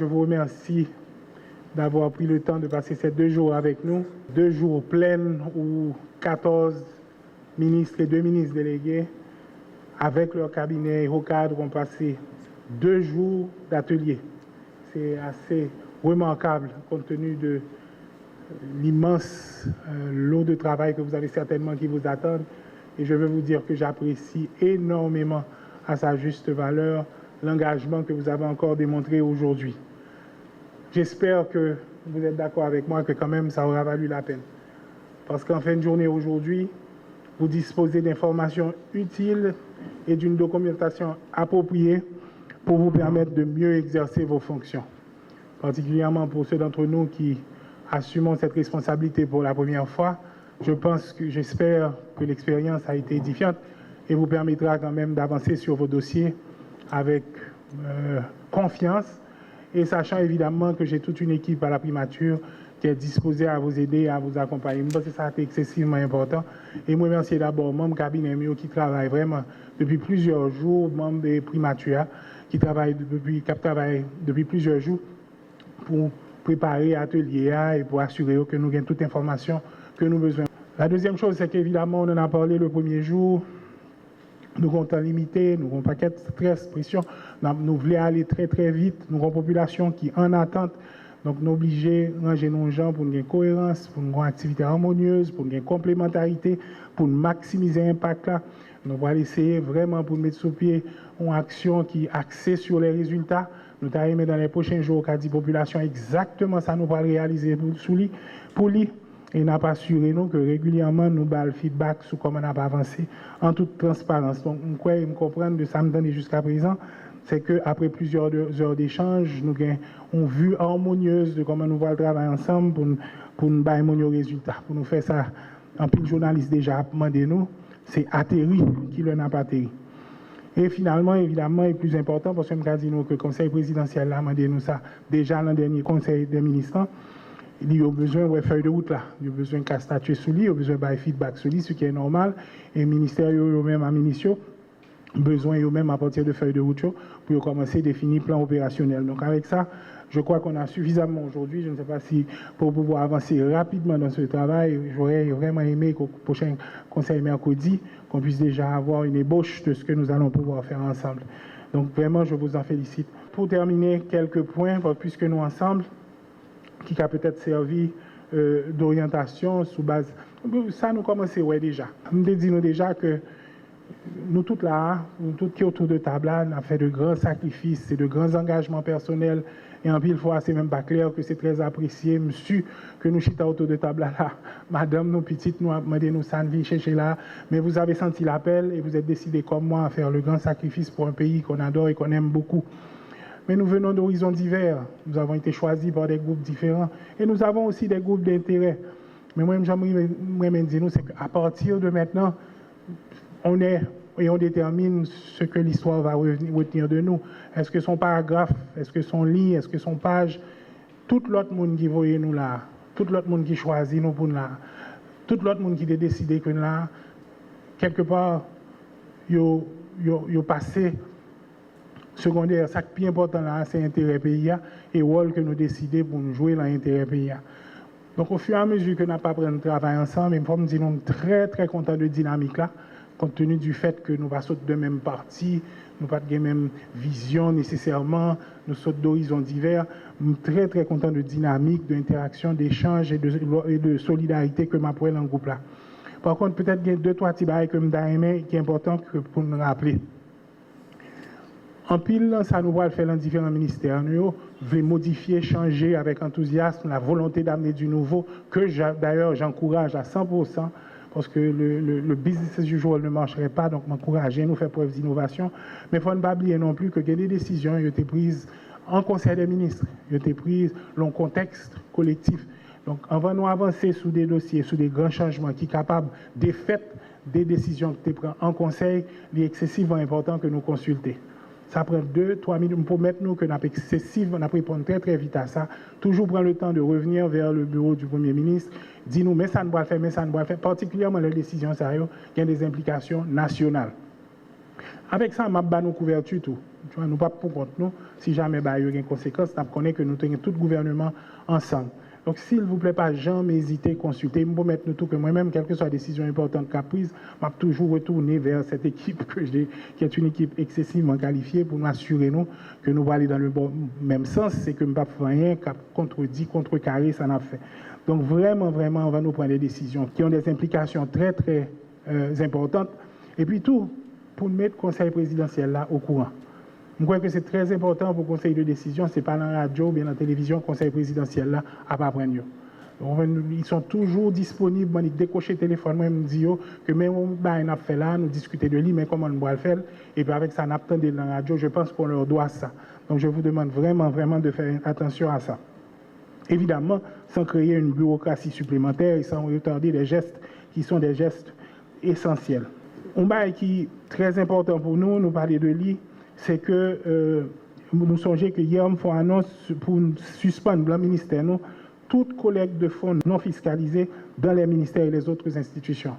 je vous remercie d'avoir pris le temps de passer ces 2 jours avec nous. 2 jours pleins où 14 ministres et 2 ministres délégués, avec leur cabinet et au cadre, ont passé 2 jours d'atelier. C'est assez remarquable compte tenu de l'immense lot de travail que vous avez certainement qui vous attendent. Et je veux vous dire que j'apprécie énormément à sa juste valeur l'engagement que vous avez encore démontré aujourd'hui. J'espère que vous êtes d'accord avec moi que quand même ça aura valu la peine. Parce qu'en fin de journée aujourd'hui, vous disposez d'informations utiles et d'une documentation appropriée pour vous permettre de mieux exercer vos fonctions. Particulièrement pour ceux d'entre nous qui assumons cette responsabilité pour la première fois, j'espère que l'expérience a été édifiante et vous permettra quand même d'avancer sur vos dossiers avec confiance et sachant évidemment que j'ai toute une équipe à la primature qui est disposée à vous aider, à vous accompagner. Je pense que ça a été excessivement important. Et moi, remercie d'abord mon cabinet qui travaille vraiment depuis plusieurs jours, membres des primatures qui travaillent depuis plusieurs jours pour préparer l'atelier et pour assurer que nous avons toute information que nous avons besoin. La deuxième chose, c'est qu'évidemment, on en a parlé le premier jour, nous avons un temps limité, nous avons un paquet de stress, pression, nous voulons aller très très vite, nous avons une population qui est en attente, donc nous sommes obligés de ranger nos gens pour une cohérence, pour une activité harmonieuse, pour une complémentarité, pour maximiser l'impact là. Nous allons essayer vraiment pour mettre sur pied une action qui est axée sur les résultats. Nous allons dans les prochains jours, qu'a dit population exactement ça nous va réaliser pour lui. Et n'a pas assuré nous que régulièrement nous avons le feedback sur comment on a avancé en toute transparence. Donc, nous comprenons de ça me donne jusqu'à présent, c'est qu'après plusieurs heures d'échange, nous avons une vue harmonieuse de comment nous voyons le travail ensemble pour nous donner nos résultats. Pour nous faire ça, en plus de journalistes déjà demandé nous, c'est atterri qui n'a pas atterri. Et finalement, évidemment, et plus important, parce que nous avons dit que le Conseil présidentiel a demandé nous ça déjà dans le dernier Conseil des ministres. Il y a besoin de feuille de route là, il y a besoin de statuer sur lui, il y a besoin de feedback sur lui, ce qui est normal. Et le ministère eux-mêmes à ministère, besoin eux-mêmes à partir de feuilles de route pour commencer à définir le plan opérationnel. Donc avec ça, je crois qu'on a suffisamment aujourd'hui. Je ne sais pas si pour pouvoir avancer rapidement dans ce travail, j'aurais vraiment aimé qu'au prochain conseil mercredi, qu'on puisse déjà avoir une ébauche de ce que nous allons pouvoir faire ensemble. Donc vraiment, je vous en félicite. Pour terminer, quelques points, puisque nous ensemble, qui a peut-être servi d'orientation sous base. Ça nous commençons déjà. Nous disons déjà que nous tous là, nous tous qui autour de table là, on a fait de grands sacrifices et de grands engagements personnels. Et en pile fois, c'est même pas clair que c'est très apprécié, monsieur, que nous chita autour de table là. Madame, nos petites, nous demandé nous ça, nous chercher là. Mais vous avez senti l'appel et vous êtes décidé comme moi à faire le grand sacrifice pour un pays qu'on adore et qu'on aime beaucoup. Mais nous venons d'horizons divers. Nous avons été choisis par des groupes différents. Et nous avons aussi des groupes d'intérêt. Mais moi, j'aimerais dire, c'est qu'à partir de maintenant, on détermine ce que l'histoire va retenir de nous. Est-ce que son paragraphe, est-ce que son ligne, est-ce que son page, tout l'autre monde qui voyait nous là, tout l'autre monde qui choisit nous pour nous là, tout l'autre monde qui a décidé que nous là, quelque part, il passé secondaire. Ce qui est plus important là, c'est l'intérêt pays et le rôle que nous décidons pour nous jouer dans l'intérêt pays. Donc au fur et à mesure que nous n'avons pas pris le travail ensemble, il faut me dire que nous sommes très très contents de la dynamique là, compte tenu du fait que nous ne sommes pas de même parti, nous pas de même vision nécessairement, nous sommes d'horizons divers. Nous sommes très très contents de dynamique, d'interaction, d'échange et de solidarité que m'a pris dans le groupe là. Par contre, peut-être qu'il y a 2-3 petits bails que nous avons aimé qui est important pour nous rappeler. En pile, ça nous va le faire dans différents ministères. Nous voulons modifier, changer avec enthousiasme la volonté d'amener du nouveau, que d'ailleurs j'encourage à 100%, parce que le business as usual ne marcherait pas, donc m'encourager, nous faire preuve d'innovation. Mais il ne faut pas oublier non plus que des décisions ont été prises en Conseil des ministres, ont été prises dans le contexte collectif. Donc, avant nous avancer sur des dossiers, sur des grands changements qui sont capables de faire des décisions que tu prends en Conseil, il est excessivement important que nous consultions. Ça prend 2-3 minutes pour mettre nous que nous avons excessivement, on a répondu très très vite à ça. Toujours prendre le temps de revenir vers le bureau du Premier ministre, dire nous, mais ça ne doit faire, mais ça ne doit faire, particulièrement les décisions sérieuses qui ont des implications nationales. Avec ça, m'a nos couverture tout. Tu vois, nous pas pour compte nous. Si jamais il y a une conséquence, nous connaissons que nous tenons tout le gouvernement ensemble. Donc, s'il vous plaît, pas jamais hésiter, consulter. Je peux mettre nous tout que moi-même, quelle que soit la décision importante qu'a prise, je vais toujours retourner vers cette équipe que j'ai, qui est une équipe excessivement qualifiée pour nous assurer nous que nous allons aller dans le bon même sens, c'est que nous ne pas faire rien qu'à contredire, contrecarrer, ça n'a fait. Donc, vraiment, on va nous prendre des décisions qui ont des implications très, très importantes. Et puis tout, pour mettre le conseil présidentiel là au courant. Je crois que c'est très important pour le conseil de décision, ce n'est pas dans la radio ou bien dans la télévision, le conseil présidentiel là, à pas prendre. Ils sont toujours disponibles, ils décochent le téléphone, moi, ils me disent que même on a fait là, nous discuter de lui, mais comment on va le faire. Et puis avec ça, on attend dans la radio, je pense qu'on leur doit ça. Donc je vous demande vraiment de faire attention à ça. Évidemment, sans créer une bureaucratie supplémentaire et sans retarder des gestes qui sont des gestes essentiels. Un bail qui est très important pour nous parler de lui, c'est que nous songeons que hier, on fait annonce pour suspendre dans le ministère, nous, toute collecte de fonds non fiscalisés dans les ministères et les autres institutions.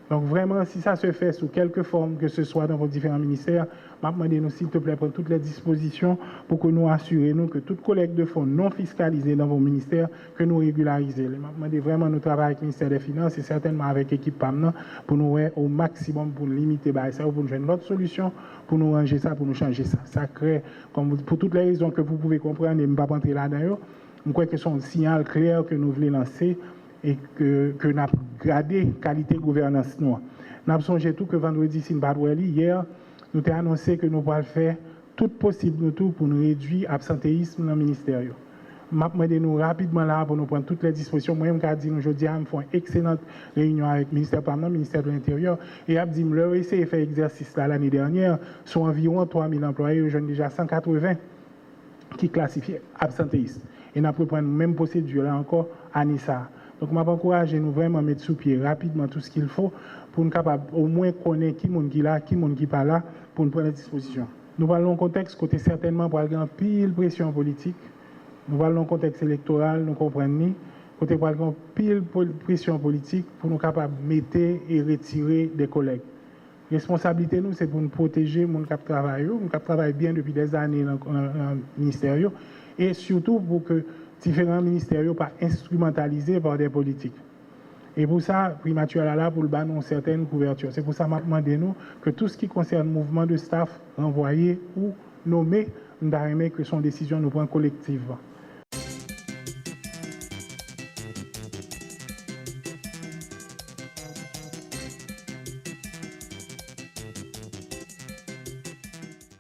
Donc vraiment, si ça se fait sous quelque forme que ce soit dans vos différents ministères, je demande nous s'il te plaît prendre toutes les dispositions pour que nous assurions que toute collecte de fonds non fiscalisés dans vos ministères, que nous régularisons. Je demande vraiment nous travailler avec le ministère des Finances et certainement avec l'équipe PAMNA pour nous au maximum pour limiter ça ou pour nous jouer une autre solution pour nous ranger ça, pour nous changer ça. Ça crée, pour toutes les raisons que vous pouvez comprendre et ne pas rentrer là-dedans, je crois que c'est un signal clair que nous voulons lancer et que nous avons gradé la qualité de gouvernance. Nous avons songé tout que vendredi, hier, nous avons annoncé que nous allons faire tout possible pour nous réduire l'absentéisme dans le ministère. Je vais demander nous rapidement là pour nous prendre toutes les dispositions. Moi-même, je dis aujourd'hui, nous faisons une excellente réunion avec le ministère le ministère de l'Intérieur, et je dis leur essayé de faire exercice l'année dernière, sont environ 3000 employés, j'en ai déjà 180 qui classifient absentéistes. Et nous avons pris la même procédure là encore à Nissa. Donc, je vais encourager nous vraiment à mettre sous pied rapidement tout ce qu'il faut pour nous capables au moins connaître qui est là, qui n'est pas là, pour nous prendre les dispositions. Nous parlons en contexte côté certainement pour avoir pile pression politique. Nous parlons en contexte électoral, nous comprenons. Côté pour avoir pile pression politique pour nous capables de mettre et retirer des collègues. Responsabilité, nous, c'est pour nous protéger les gens qui travaillent bien depuis des années dans le ministère, et surtout pour que différents ministères ne soient pas instrumentalisés par des politiques. Et pour ça, Primature est là pour le bannir une certaine couverture. C'est pour ça que je demande que tout ce qui concerne le mouvement de staff renvoyé ou nommé, nous avons que son décision nous prend collectivement.